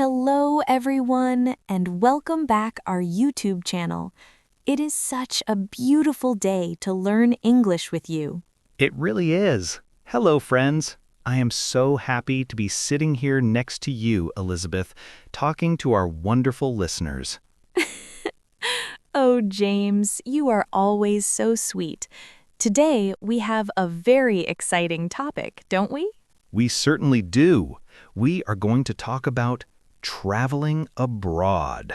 Hello, everyone, and welcome back our YouTube channel. It is such a beautiful day to learn English with you. It really is. Hello, friends. I am so happy to be sitting here next to you, Elizabeth, talking to our wonderful listeners. Oh, James, you are always so sweet. Today, we have a very exciting topic, don't we? We certainly do. We are going to talk about traveling abroad.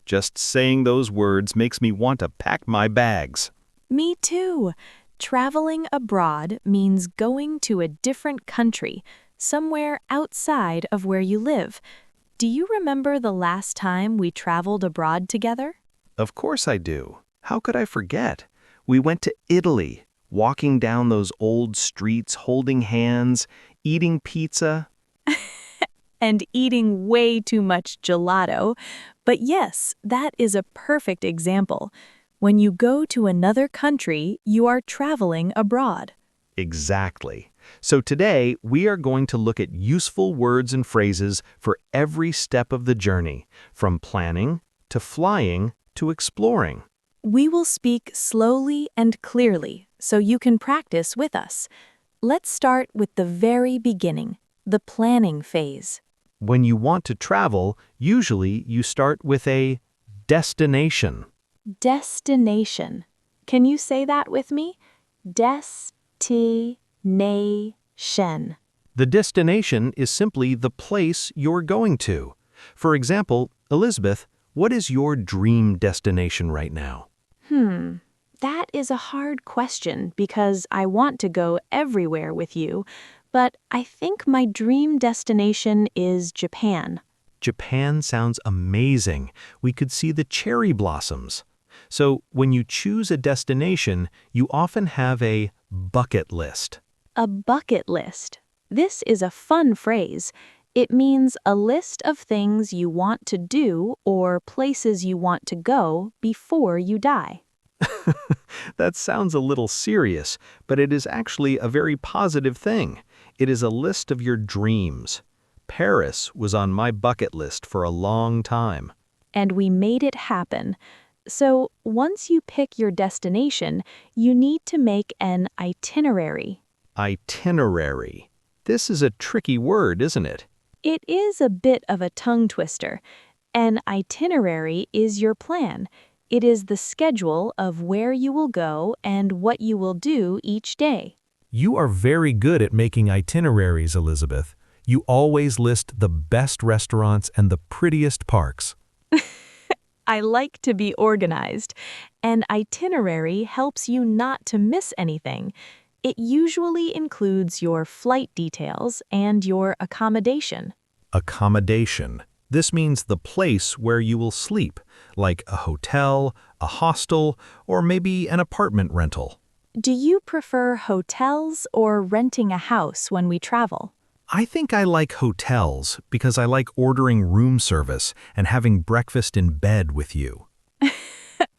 Just saying those words makes me want to pack my bags. Me too. Traveling abroad means going to a different country, somewhere outside of where you live. Do you remember the last time we traveled abroad together? Of course I do. How could I forget? We went to Italy, walking down those old streets, holding hands, eating pizza. And eating way too much gelato. But yes, that is a perfect example. When you go to another country, you are traveling abroad. Exactly. So today, we are going to look at useful words and phrases for every step of the journey, from planning to flying to exploring. We will speak slowly and clearly so you can practice with us. Let's start with the very beginning, the planning phase. When you want to travel, usually you start with a destination. Destination. Can you say that with me? Destination. The destination is simply the place you're going to. For example, Elizabeth, what is your dream destination right now? That is a hard question because I want to go everywhere with you, but I think my dream destination is Japan. Japan sounds amazing. We could see the cherry blossoms. So when you choose a destination, you often have a bucket list. A bucket list. This is a fun phrase. It means a list of things you want to do or places you want to go before you die. That sounds a little serious, but it is actually a very positive thing. It is a list of your dreams. Paris was on my bucket list for a long time. And we made it happen. So once you pick your destination, you need to make an itinerary. Itinerary. This is a tricky word, isn't it? It is a bit of a tongue twister. An itinerary is your plan. It is the schedule of where you will go and what you will do each day. You are very good at making itineraries, Elizabeth. You always list the best restaurants and the prettiest parks. I like to be organized. An itinerary helps you not to miss anything. It usually includes your flight details and your accommodation. Accommodation. This means the place where you will sleep, like a hotel, a hostel, or maybe an apartment rental. Do you prefer hotels or renting a house when we travel? I think I like hotels because I like ordering room service and having breakfast in bed with you.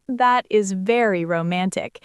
That is very romantic.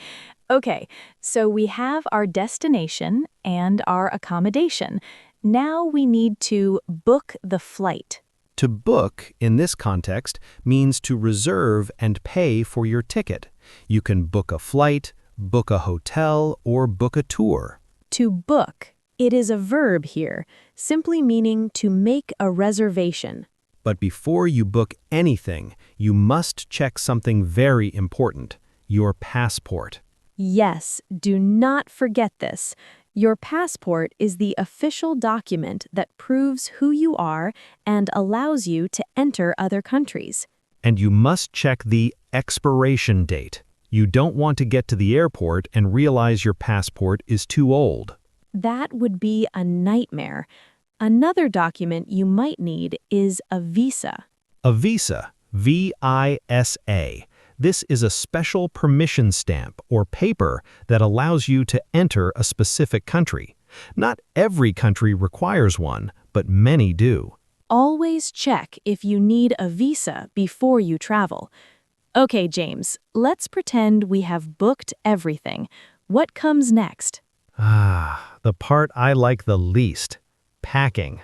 Okay, so we have our destination and our accommodation. Now we need to book the flight. To book, in this context, means to reserve and pay for your ticket. You can book a flight, book a hotel, or book a tour. To book. It is a verb here, simply meaning to make a reservation. But before you book anything, you must check something very important, your passport. Yes, do not forget this. Your passport is the official document that proves who you are and allows you to enter other countries. And you must check the expiration date. You don't want to get to the airport and realize your passport is too old. That would be a nightmare. Another document you might need is a visa. A visa, V-I-S-A. This is a special permission stamp or paper that allows you to enter a specific country. Not every country requires one, but many do. Always check if you need a visa before you travel. Okay, James, let's pretend we have booked everything. What comes next? The part I like the least, packing.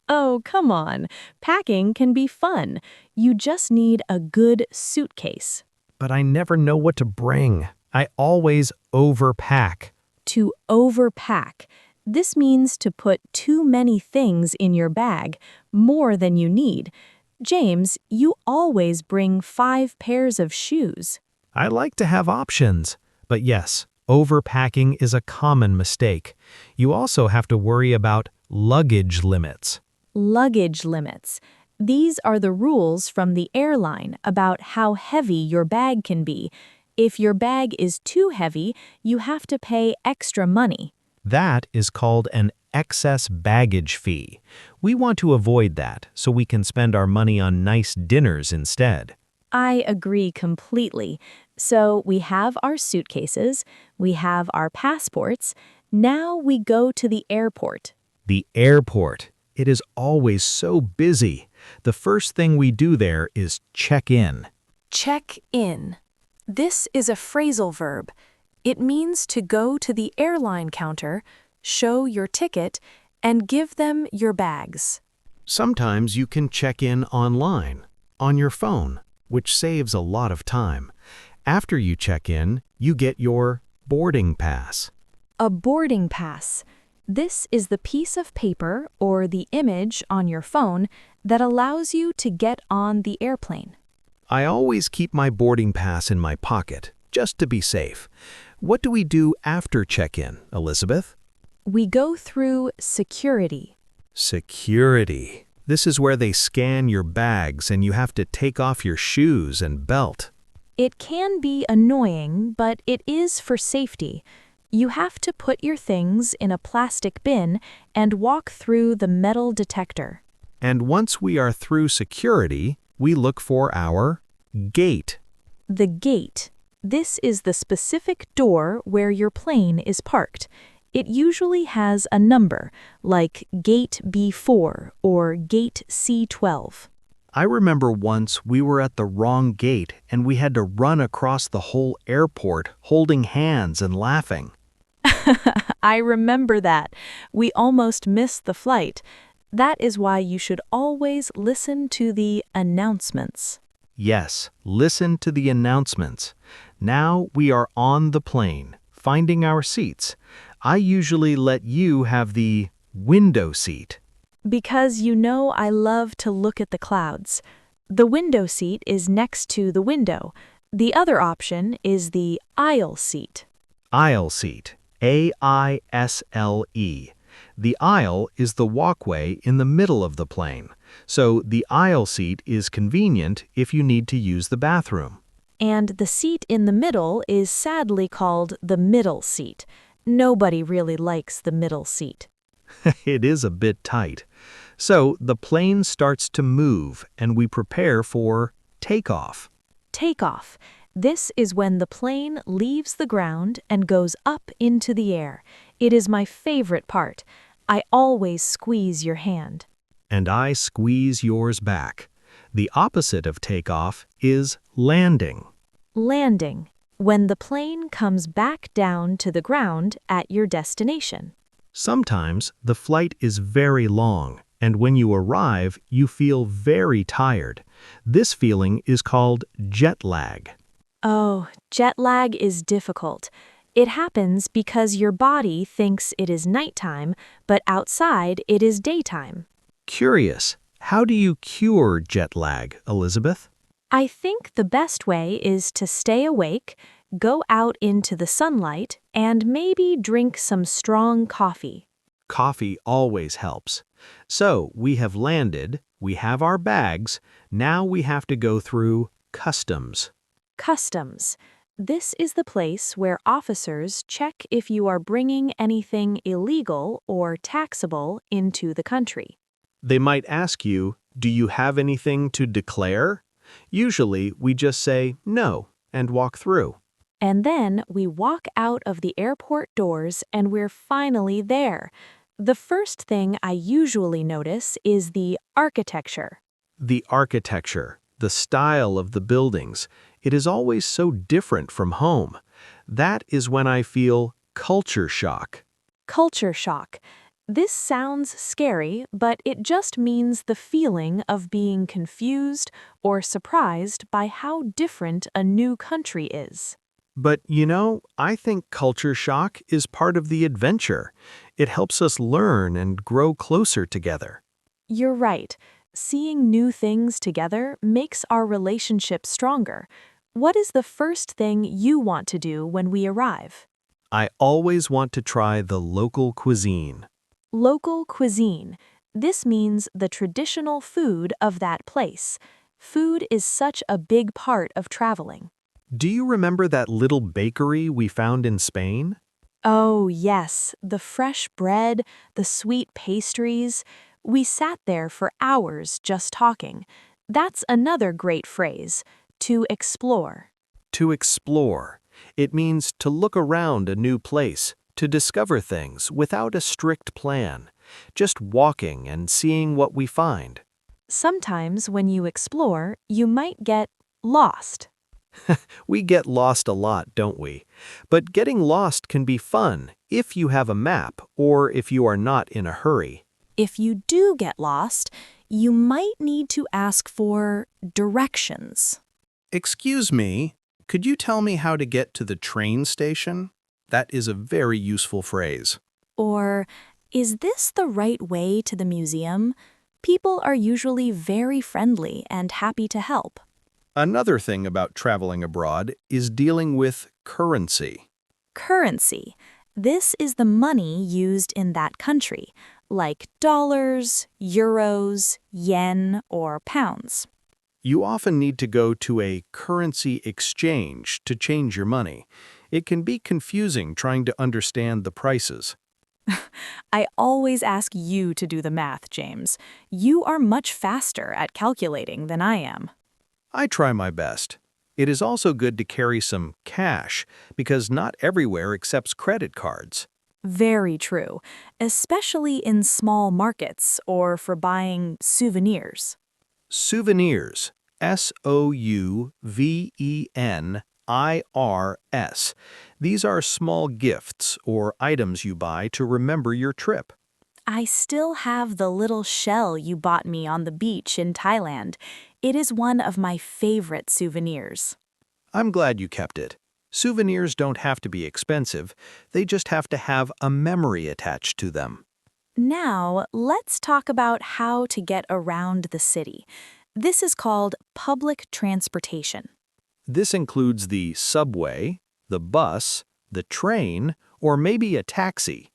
Oh, come on. Packing can be fun. You just need a good suitcase. But I never know what to bring. I always overpack. To overpack. This means to put too many things in your bag, more than you need. James, you always bring 5 pairs of shoes. I like to have options. But yes, overpacking is a common mistake. You also have to worry about luggage limits. Luggage limits. These are the rules from the airline about how heavy your bag can be. If your bag is too heavy, you have to pay extra money. That is called an excess baggage fee. We want to avoid that so we can spend our money on nice dinners instead. I agree completely. So we have our suitcases, we have our passports. Now we go to the airport. The airport. It is always so busy. The first thing we do there is check in. Check in. This is a phrasal verb. It means to go to the airline counter, show your ticket, and give them your bags. Sometimes you can check in online, on your phone, which saves a lot of time. After you check in, you get your boarding pass. A boarding pass. This is the piece of paper or the image on your phone that allows you to get on the airplane. I always keep my boarding pass in my pocket, just to be safe. What do we do after check-in, Elizabeth? We go through security. Security. This is where they scan your bags and you have to take off your shoes and belt. It can be annoying, but it is for safety. You have to put your things in a plastic bin and walk through the metal detector. And once we are through security, we look for our gate. The gate. This is the specific door where your plane is parked. It usually has a number, like Gate B4 or Gate C12. I remember once we were at the wrong gate and we had to run across the whole airport holding hands and laughing. I remember that. We almost missed the flight. That is why you should always listen to the announcements. Yes, listen to the announcements. Now we are on the plane, finding our seats. I usually let you have the window seat. Because you know I love to look at the clouds. The window seat is next to the window. The other option is the aisle seat. Aisle seat. A-I-S-L-E. The aisle is the walkway in the middle of the plane, so the aisle seat is convenient if you need to use the bathroom. And the seat in the middle is sadly called the middle seat. Nobody really likes the middle seat. It is a bit tight. So the plane starts to move and we prepare for takeoff. Takeoff. This is when the plane leaves the ground and goes up into the air. It is my favorite part. I always squeeze your hand. And I squeeze yours back. The opposite of takeoff is landing. Landing. When the plane comes back down to the ground at your destination. Sometimes the flight is very long, and when you arrive, you feel very tired. This feeling is called jet lag. Oh, jet lag is difficult. It happens because your body thinks it is nighttime, but outside it is daytime. Curious, how do you cure jet lag, Elizabeth? I think the best way is to stay awake, go out into the sunlight, and maybe drink some strong coffee. Coffee always helps. So we have landed, we have our bags, now we have to go through customs. Customs. This is the place where officers check if you are bringing anything illegal or taxable into the country. They might ask you, do you have anything to declare? Usually we just say no and walk through. And then we walk out of the airport doors and we're finally there. The first thing I usually notice is the architecture. The architecture, the style of the buildings, it is always so different from home. That is when I feel culture shock. Culture shock. This sounds scary, but it just means the feeling of being confused or surprised by how different a new country is. But I think culture shock is part of the adventure. It helps us learn and grow closer together. You're right. Seeing new things together makes our relationship stronger. What is the first thing you want to do when we arrive? I always want to try the local cuisine. Local cuisine. This means the traditional food of that place. Food is such a big part of traveling. Do you remember that little bakery we found in Spain? Oh, yes, the fresh bread, the sweet pastries. We sat there for hours just talking. That's another great phrase, to explore. To explore. It means to look around a new place, to discover things without a strict plan, just walking and seeing what we find. Sometimes when you explore, you might get lost. We get lost a lot, don't we? But getting lost can be fun if you have a map or if you are not in a hurry. If you do get lost, you might need to ask for directions. Excuse me, could you tell me how to get to the train station? That is a very useful phrase. Or, is this the right way to the museum? People are usually very friendly and happy to help. Another thing about traveling abroad is dealing with currency. Currency. This is the money used in that country, like dollars, euros, yen, or pounds. You often need to go to a currency exchange to change your money. It can be confusing trying to understand the prices. I always ask you to do the math, James. You are much faster at calculating than I am. I try my best. It is also good to carry some cash because not everywhere accepts credit cards. Very true, especially in small markets or for buying souvenirs. Souvenirs. Souvenirs. These are small gifts or items you buy to remember your trip. I still have the little shell you bought me on the beach in Thailand. It is one of my favorite souvenirs. I'm glad you kept it. Souvenirs don't have to be expensive, they just have to have a memory attached to them. Now, let's talk about how to get around the city. This is called public transportation. This includes the subway, the bus, the train, or maybe a taxi.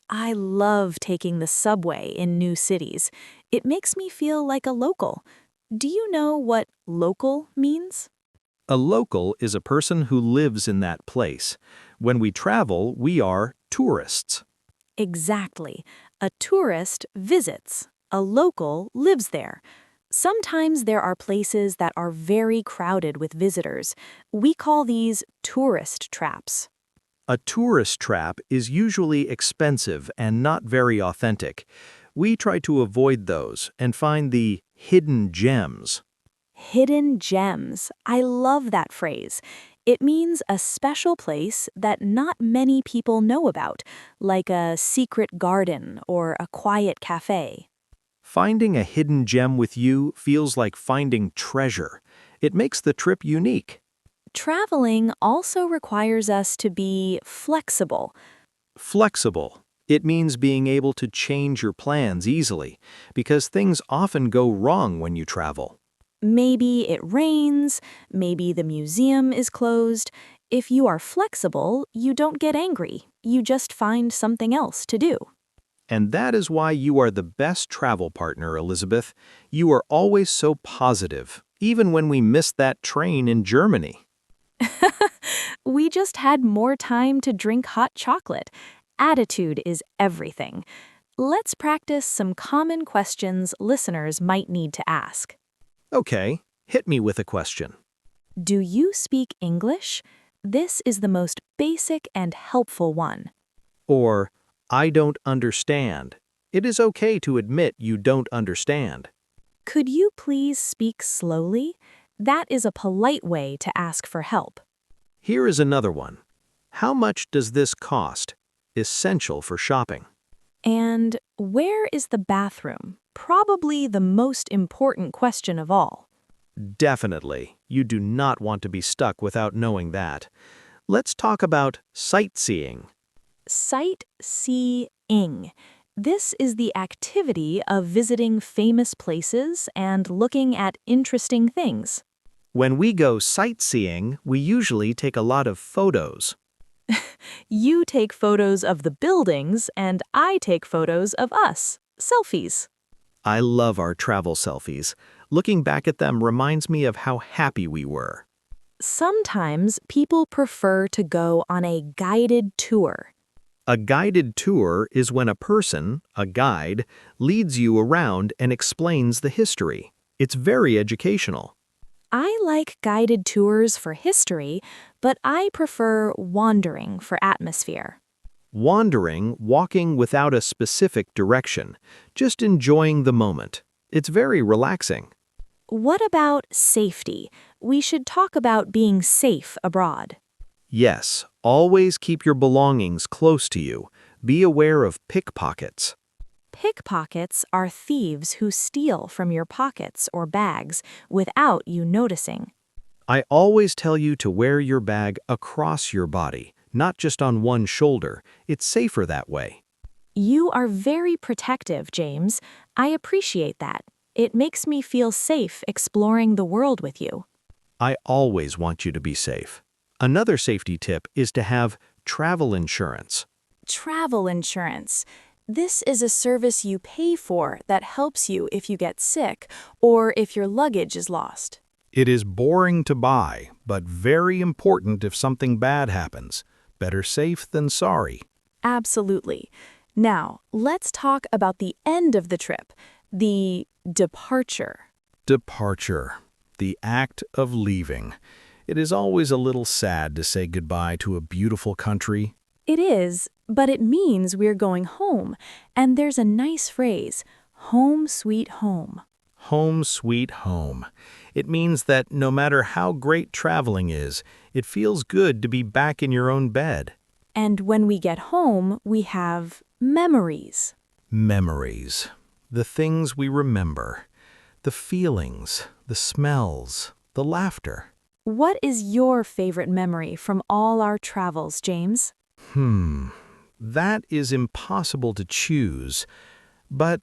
I love taking the subway in new cities. It makes me feel like a local. Do you know what local means? A local is a person who lives in that place. When we travel, we are tourists. Exactly. A tourist visits. A local lives there. Sometimes there are places that are very crowded with visitors. We call these tourist traps. A tourist trap is usually expensive and not very authentic. We try to avoid those and find the hidden gems. Hidden gems. I love that phrase. It means a special place that not many people know about, like a secret garden or a quiet cafe. Finding a hidden gem with you feels like finding treasure. It makes the trip unique. Traveling also requires us to be flexible. Flexible. It means being able to change your plans easily, because things often go wrong when you travel. Maybe it rains, maybe the museum is closed. If you are flexible, you don't get angry. You just find something else to do. And that is why you are the best travel partner, Elizabeth. You are always so positive, even when we missed that train in Germany. We just had more time to drink hot chocolate. Attitude is everything. Let's practice some common questions listeners might need to ask. Okay, hit me with a question. Do you speak English? This is the most basic and helpful one. Or, I don't understand. It is okay to admit you don't understand. Could you please speak slowly? That is a polite way to ask for help. Here is another one. How much does this cost? Essential for shopping. And where is the bathroom? Probably the most important question of all. Definitely. You do not want to be stuck without knowing that. Let's talk about sightseeing. Sightseeing. This is the activity of visiting famous places and looking at interesting things. When we go sightseeing, we usually take a lot of photos. You take photos of the buildings, and I take photos of us. Selfies. I love our travel selfies. Looking back at them reminds me of how happy we were. Sometimes people prefer to go on a guided tour. A guided tour is when a person, a guide, leads you around and explains the history. It's very educational. I like guided tours for history, but I prefer wandering for atmosphere. Wandering, walking without a specific direction, just enjoying the moment. It's very relaxing. What about safety? We should talk about being safe abroad. Yes, always keep your belongings close to you. Be aware of pickpockets. Pickpockets are thieves who steal from your pockets or bags without you noticing. I always tell you to wear your bag across your body, not just on one shoulder. It's safer that way. You are very protective, James. I appreciate that. It makes me feel safe exploring the world with you. I always want you to be safe. Another safety tip is to have travel insurance. Travel insurance. This is a service you pay for that helps you if you get sick or if your luggage is lost. It is boring to buy, but very important if something bad happens. Better safe than sorry. Absolutely. Now, let's talk about the end of the trip, the departure. Departure. The act of leaving. It is always a little sad to say goodbye to a beautiful country. It is, but it means we're going home, and there's a nice phrase, home sweet home. Home sweet home. It means that no matter how great traveling is, it feels good to be back in your own bed. And when we get home, we have memories. Memories. The things we remember. The feelings, the smells, the laughter. What is your favorite memory from all our travels, James? That is impossible to choose. But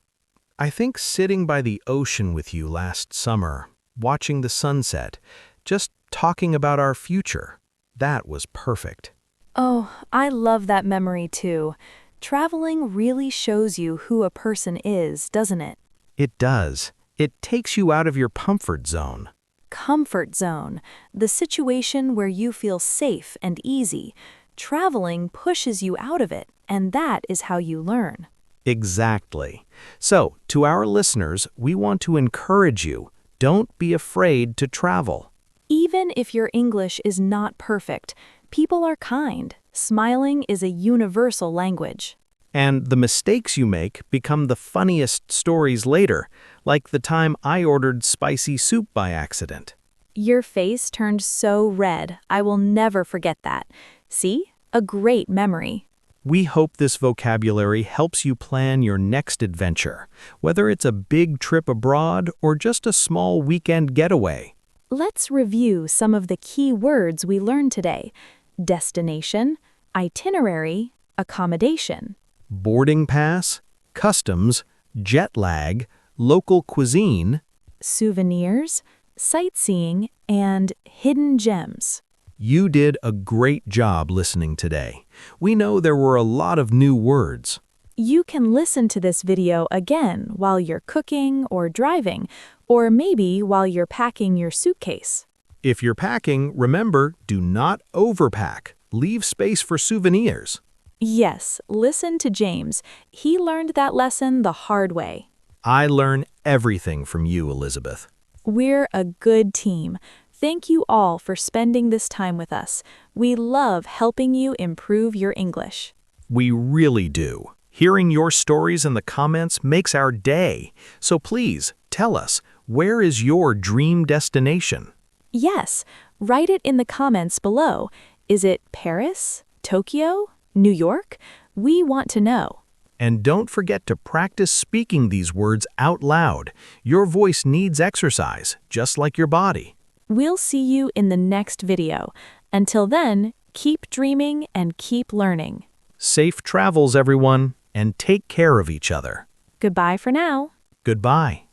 I think sitting by the ocean with you last summer, watching the sunset, just talking about our future, that was perfect. Oh, I love that memory too. Traveling really shows you who a person is, doesn't it? It does. It takes you out of your comfort zone. Comfort zone, the situation where you feel safe and easy. Traveling pushes you out of it, and that is how you learn. Exactly. So, to our listeners, we want to encourage you. Don't be afraid to travel. Even if your English is not perfect, people are kind. Smiling is a universal language. And the mistakes you make become the funniest stories later, like the time I ordered spicy soup by accident. Your face turned so red. I will never forget that. See? A great memory. We hope this vocabulary helps you plan your next adventure, whether it's a big trip abroad or just a small weekend getaway. Let's review some of the key words we learned today. Destination, itinerary, accommodation. Boarding pass, customs, jet lag, local cuisine, Souvenirs, sightseeing, and hidden gems. You did a great job listening today. We know there were a lot of new words. You can listen to this video again while you're cooking or driving, or maybe while you're packing your suitcase. If you're packing, remember, do not overpack. Leave space for souvenirs. Yes, listen to James. He learned that lesson the hard way. I learn everything from you, Elizabeth. We're a good team. Thank you all for spending this time with us. We love helping you improve your English. We really do. Hearing your stories in the comments makes our day. So please, tell us, where is your dream destination? Yes, write it in the comments below. Is it Paris? Tokyo? New York? We want to know. And don't forget to practice speaking these words out loud. Your voice needs exercise, just like your body. We'll see you in the next video. Until then, keep dreaming and keep learning. Safe travels, everyone, and take care of each other. Goodbye for now. Goodbye.